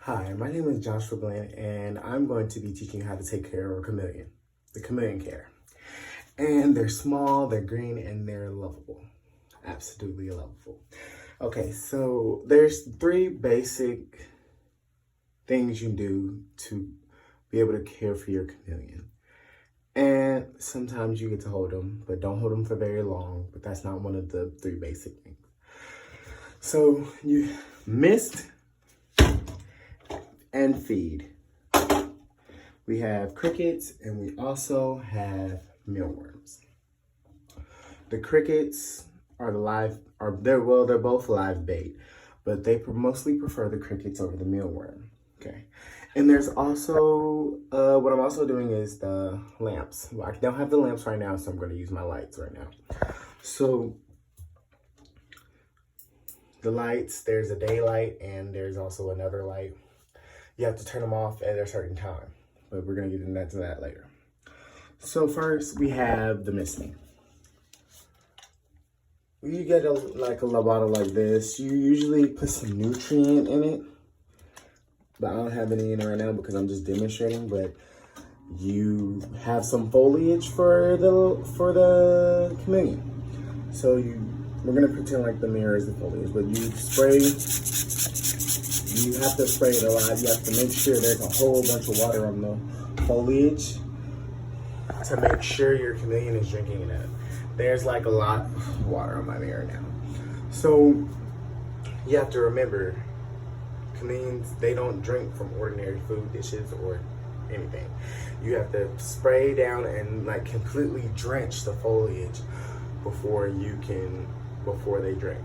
Hi, my name is Joshua Glenn, and I'm going to be teaching you how to take care of a chameleon, the chameleon care. And they're small, they're green, and they're lovable. Absolutely lovable. Okay, so there's three basic things you do to be able to care for your chameleon. And sometimes you get to hold them, but don't hold them for very long, but that's not one of the three basic things. So you mist and feed. We have crickets and we also have mealworms. The crickets are they're both live bait, but they mostly prefer the crickets over the mealworm. Okay. And there's also, what I'm also doing is the lamps. Well, I don't have the lamps right now, so I'm going to use my lights right now. So the lights, there's a daylight and there's also another light. You have to turn them off at a certain time, but we're gonna get into that later. So first we have the misting. You get a bottle like this. You usually put some nutrient in it, but I don't have any in it right now because I'm just demonstrating. But you have some foliage for the chameleon. So we're gonna pretend like the mirror is the foliage, but you have to spray it a lot. You have to make sure there's a whole bunch of water on the foliage to make sure your chameleon is drinking it. There's like a lot of water on my mirror now. So you have to remember, chameleons, they don't drink from ordinary food dishes or anything. You have to spray down and like completely drench the foliage before they drink.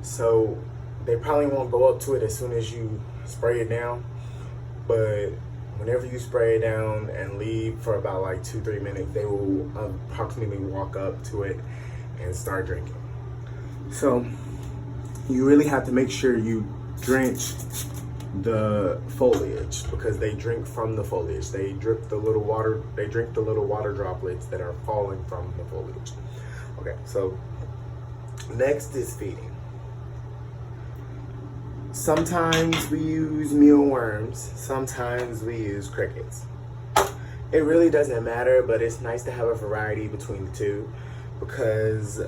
So they probably won't go up to it as soon as you spray it down, but whenever you spray it down and leave for about like 2-3 minutes, they will approximately walk up to it and start drinking. So you really have to make sure you drench the foliage because they drink from the foliage. They drink the little water droplets that are falling from the foliage. Okay, so next is feeding. Sometimes we use mealworms, sometimes we use crickets. It really doesn't matter, but it's nice to have a variety between the two because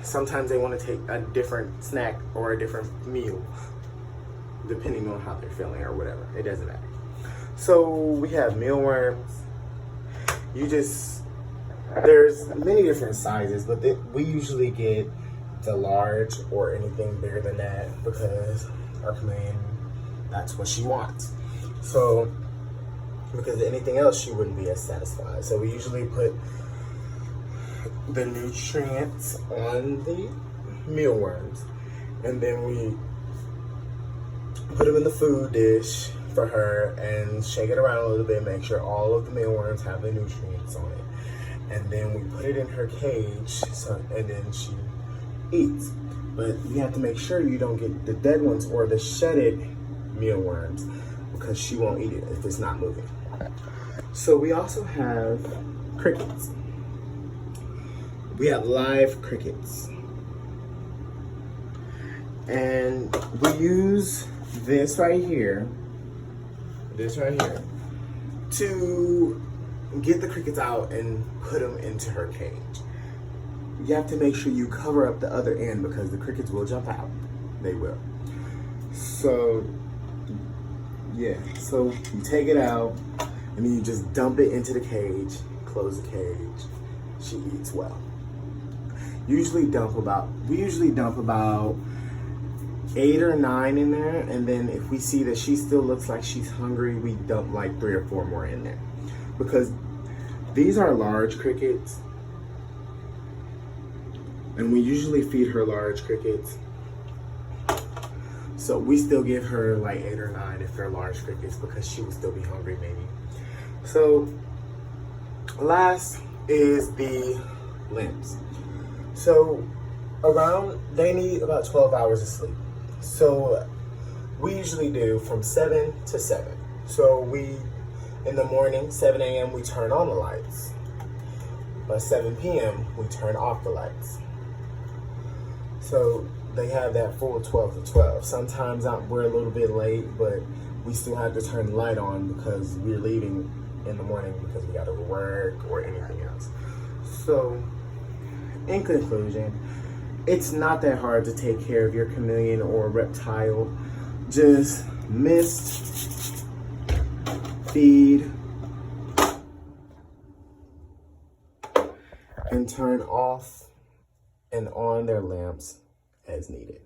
sometimes they want to take a different snack or a different meal depending on how they're feeling or whatever. It doesn't matter. So we have mealworms. There's many different sizes, but we usually get the large or anything bigger than that because our chameleon, that's what she wants. So because anything else she wouldn't be as satisfied. So we usually put the nutrients on the mealworms and then we put them in the food dish for her and shake it around a little bit, make sure all of the mealworms have the nutrients on it. And then we put it in her cage and then she eats. But you have to make sure you don't get the dead ones or the shedded mealworms because she won't eat it if it's not moving. So we also have crickets. We have live crickets. And we use this right here to get the crickets out and put them into her cage. You have to make sure you cover up the other end because the crickets will jump out. They will. So, yeah. So you take it out and then you just dump it into the cage, close the cage. She eats well. We usually dump about 8 or 9 in there, and then if we see that she still looks like she's hungry, we dump like 3 or 4 more in there. Because these are large crickets, and we usually feed her large crickets. So we still give her like 8 or 9 if they're large crickets because she would still be hungry maybe. So last is the limbs. So they need about 12 hours of sleep. So we usually do from 7 to 7. So in the morning, 7 a.m., we turn on the lights. By 7 p.m., we turn off the lights. So they have that full 12 to 12. Sometimes we're a little bit late, but we still have to turn the light on because we're leaving in the morning because we got to work or anything else. So, in conclusion, it's not that hard to take care of your chameleon or reptile. Just mist, feed, and turn off and on their lamps as needed.